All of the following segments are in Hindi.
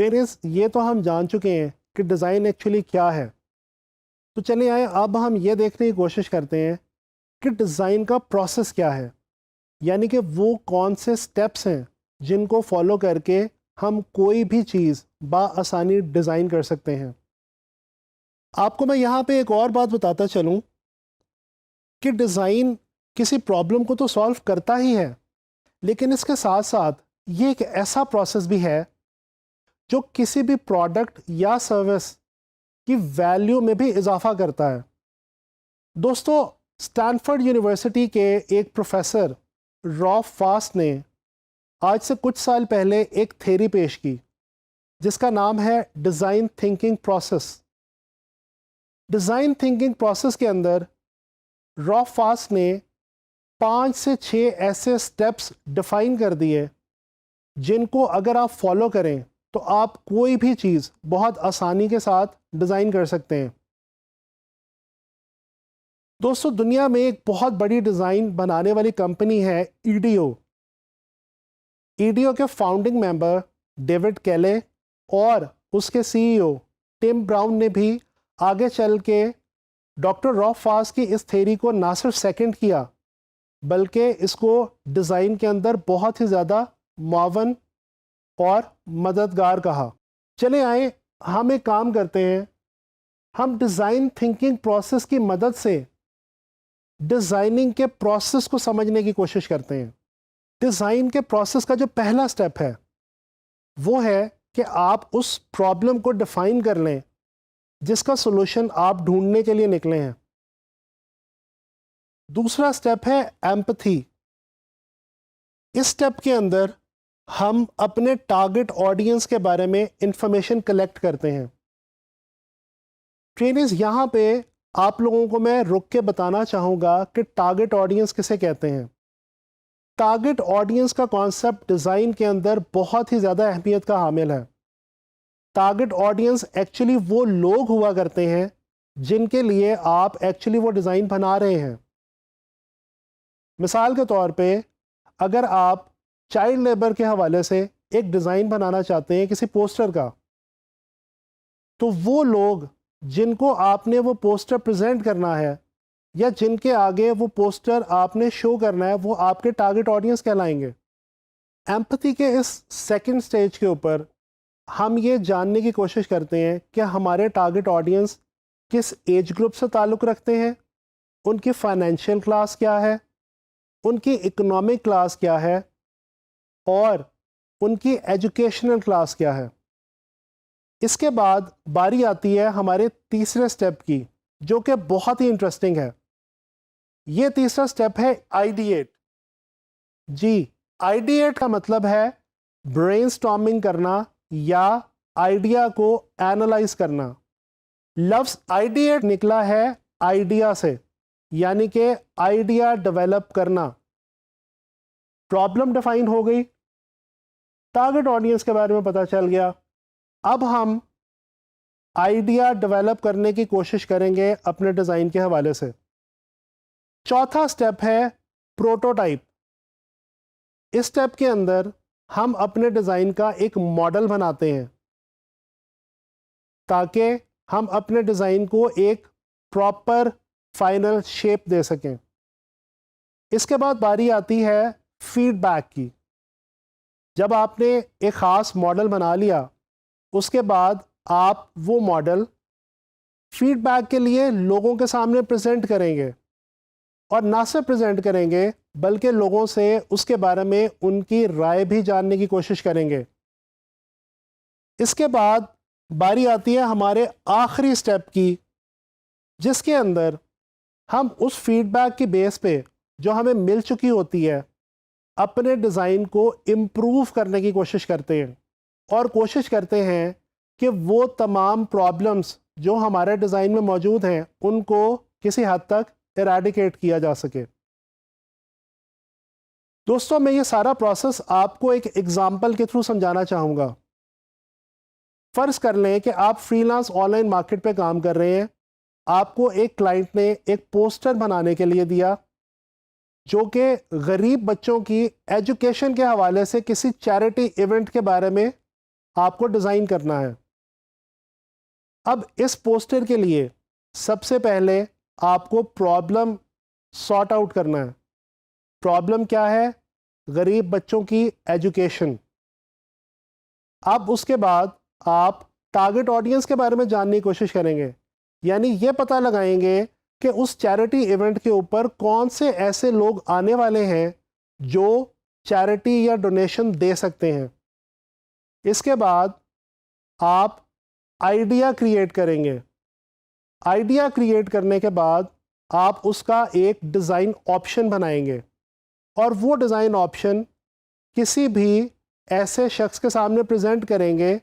ट्रेनर्स, ये तो हम जान चुके हैं कि डिज़ाइन एक्चुअली क्या है। तो चलिए आए अब हम ये देखने की कोशिश करते हैं कि डिज़ाइन का प्रोसेस क्या है, यानी कि वो कौन से स्टेप्स हैं जिनको फॉलो करके हम कोई भी चीज़ बाआसानी डिज़ाइन कर सकते हैं। आपको मैं यहाँ पे एक और बात बताता चलूँ कि डिज़ाइन किसी प्रॉब्लम को तो सॉल्व करता ही है, लेकिन इसके साथ साथ ये एक ऐसा प्रोसेस भी है जो किसी भी प्रोडक्ट या सर्विस की वैल्यू में भी इजाफा करता है। दोस्तों, स्टैनफोर्ड यूनिवर्सिटी के एक प्रोफेसर रॉफ फास्ट ने आज से कुछ साल पहले एक थ्योरी पेश की जिसका नाम है design thinking process. Design thinking process के अंदर रॉफ फास्ट ने 5 से 6 ऐसे स्टेप्स डिफाइन कर दिए जिनको अगर आप फॉलो करें तो आप कोई भी चीज़ बहुत आसानी के साथ डिज़ाइन कर सकते हैं। दोस्तों, दुनिया में एक बहुत बड़ी डिज़ाइन बनाने वाली कंपनी है ईडीओ। ईडीओ के फाउंडिंग मेंबर डेविड केले और उसके सीईओ टिम ब्राउन ने भी आगे चल के डॉक्टर रॉफ फास्ट की इस थ्योरी को ना सिर्फ सेकंड किया, बल्कि इसको डिज़ाइन के अंदर बहुत ही ज़्यादा मुआवन और मददगार कहा। चले आए हम एक काम करते हैं, हम डिज़ाइन थिंकिंग प्रोसेस की मदद से डिज़ाइनिंग के प्रोसेस को समझने की कोशिश करते हैं। डिज़ाइन के प्रोसेस का जो पहला स्टेप है वो है कि आप उस प्रॉब्लम को डिफाइन कर लें जिसका सॉल्यूशन आप ढूंढने के लिए निकले हैं। दूसरा स्टेप है एम्पैथी। इस स्टेप के अंदर हम अपने टारगेट ऑडियंस के बारे में इंफॉर्मेशन कलेक्ट करते हैं। ट्रेनर्स, यहाँ पे आप लोगों को मैं रुक के बताना चाहूँगा कि टारगेट ऑडियंस किसे कहते हैं। टारगेट ऑडियंस का कॉन्सेप्ट डिज़ाइन के अंदर बहुत ही ज़्यादा अहमियत का हामिल है। टारगेट ऑडियंस एक्चुअली वो लोग हुआ करते हैं जिनके लिए आप एक्चुअली वो डिज़ाइन बना रहे हैं। मिसाल के तौर पे, अगर आप चाइल्ड लेबर के हवाले से एक डिज़ाइन बनाना चाहते हैं किसी पोस्टर का, तो वो लोग जिनको आपने वो पोस्टर प्रेजेंट करना है या जिनके आगे वो पोस्टर आपने शो करना है, वो आपके टारगेट ऑडियंस कहलाएंगे। एम्पैथी के इस सेकंड स्टेज के ऊपर हम ये जानने की कोशिश करते हैं कि हमारे टारगेट ऑडियंस किस एज ग्रुप से ताल्लुक़ रखते हैं, उनकी फाइनेंशियल क्लास क्या है, उनकी इकोनॉमिक क्लास क्या है और उनकी एजुकेशनल क्लास क्या है। इसके बाद बारी आती है हमारे तीसरे स्टेप की, जो कि बहुत ही इंटरेस्टिंग है। ये तीसरा स्टेप है आइडिएट। जी, आइडिएट का मतलब है ब्रेनस्टॉर्मिंग करना या आइडिया को एनालाइज करना। लफ्ज़ आइडिएट निकला है आइडिया से, यानी कि आइडिया डेवलप करना। प्रॉब्लम डिफाइन हो गई, टारगेट ऑडियंस के बारे में पता चल गया। अब हम आइडिया डेवलप करने की कोशिश करेंगे अपने डिज़ाइन के हवाले से। चौथा स्टेप है प्रोटोटाइप। इस स्टेप के अंदर हम अपने डिज़ाइन का एक मॉडल बनाते हैं ताकि हम अपने डिज़ाइन को एक प्रॉपर फाइनल शेप दे सकें। इसके बाद बारी आती है फीडबैक की। जब आपने एक ख़ास मॉडल बना लिया, उसके बाद आप वो मॉडल फीडबैक के लिए लोगों के सामने प्रेजेंट करेंगे, और ना सिर्फ प्रेजेंट करेंगे बल्कि लोगों से उसके बारे में उनकी राय भी जानने की कोशिश करेंगे। इसके बाद बारी आती है हमारे आखिरी स्टेप की, जिसके अंदर हम उस फीडबैक की बेस पे जो हमें मिल चुकी होती है अपने डिज़ाइन को इम्प्रूव करने की कोशिश करते हैं और कोशिश करते हैं कि वो तमाम प्रॉब्लम्स जो हमारे डिज़ाइन में मौजूद हैं उनको किसी हद तक इरेडिकेट किया जा सके। दोस्तों, मैं ये सारा प्रोसेस आपको एक एग्जाम्पल के थ्रू समझाना चाहूँगा। फ़र्ज़ कर लें कि आप फ्रीलांस ऑनलाइन मार्केट पे काम कर रहे हैं। आपको एक क्लाइंट ने एक पोस्टर बनाने के लिए दिया जो कि गरीब बच्चों की एजुकेशन के हवाले से किसी चैरिटी इवेंट के बारे में आपको डिज़ाइन करना है। अब इस पोस्टर के लिए सबसे पहले आपको प्रॉब्लम सॉर्ट आउट करना है। प्रॉब्लम क्या है? गरीब बच्चों की एजुकेशन। अब उसके बाद आप टारगेट ऑडियंस के बारे में जानने की कोशिश करेंगे, यानी ये पता लगाएंगे कि उस चैरिटी इवेंट के ऊपर कौन से ऐसे लोग आने वाले हैं जो चैरिटी या डोनेशन दे सकते हैं। इसके बाद आप आइडिया क्रिएट करेंगे। आइडिया क्रिएट करने के बाद आप उसका एक डिज़ाइन ऑप्शन बनाएंगे और वो डिज़ाइन ऑप्शन किसी भी ऐसे शख्स के सामने प्रेजेंट करेंगे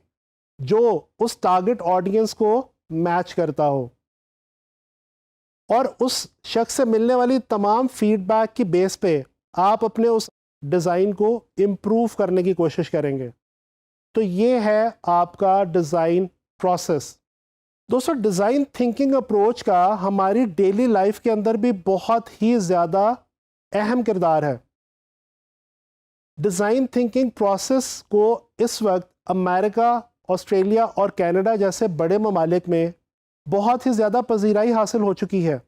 जो उस टारगेट ऑडियंस को मैच करता हो, और उस शख्स से मिलने वाली तमाम फीडबैक की बेस पे आप अपने उस डिज़ाइन को इम्प्रूव करने की कोशिश करेंगे। तो ये है आपका डिज़ाइन प्रोसेस। दोस्तों, डिज़ाइन थिंकिंग अप्रोच का हमारी डेली लाइफ के अंदर भी बहुत ही ज़्यादा अहम किरदार है। डिज़ाइन थिंकिंग प्रोसेस को इस वक्त अमेरिका, ऑस्ट्रेलिया और कनाडा जैसे बड़े ममालिक में बहुत ही ज़्यादा पजीराई हासिल हो चुकी है,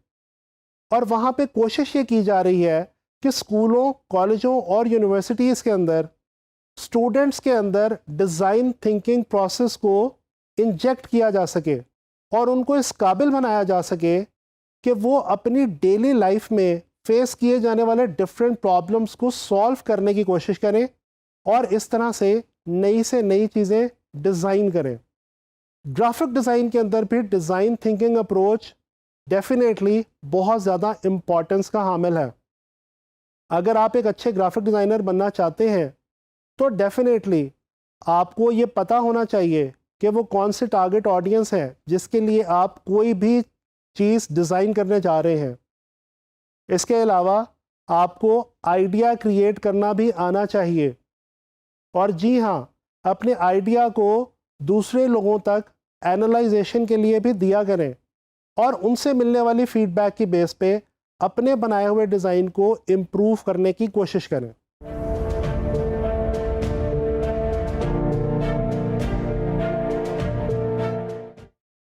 और वहाँ पे कोशिश ये की जा रही है कि स्कूलों, कॉलेजों और यूनिवर्सिटीज़ के अंदर स्टूडेंट्स के अंदर डिज़ाइन थिंकिंग प्रोसेस को इंजेक्ट किया जा सके और उनको इस काबिल बनाया जा सके कि वो अपनी डेली लाइफ में फेस किए जाने वाले डिफरेंट प्रॉब्लम्स को सॉल्व करने की कोशिश करें और इस तरह से नई चीज़ें डिज़ाइन करें। ग्राफिक डिज़ाइन के अंदर भी डिज़ाइन थिंकिंग अप्रोच डेफिनेटली बहुत ज़्यादा इम्पॉर्टेंस का हामिल है। अगर आप एक अच्छे ग्राफिक डिज़ाइनर बनना चाहते हैं तो डेफिनेटली आपको ये पता होना चाहिए कि वो कौन से टारगेट ऑडियंस है जिसके लिए आप कोई भी चीज़ डिज़ाइन करने जा रहे हैं। इसके अलावा आपको आइडिया क्रिएट करना भी आना चाहिए, और जी हाँ, अपने आइडिया को दूसरे लोगों तक एनालाइजेशन के लिए भी दिया करें और उनसे मिलने वाली फीडबैक की बेस पे अपने बनाए हुए डिज़ाइन को इम्प्रूव करने की कोशिश करें।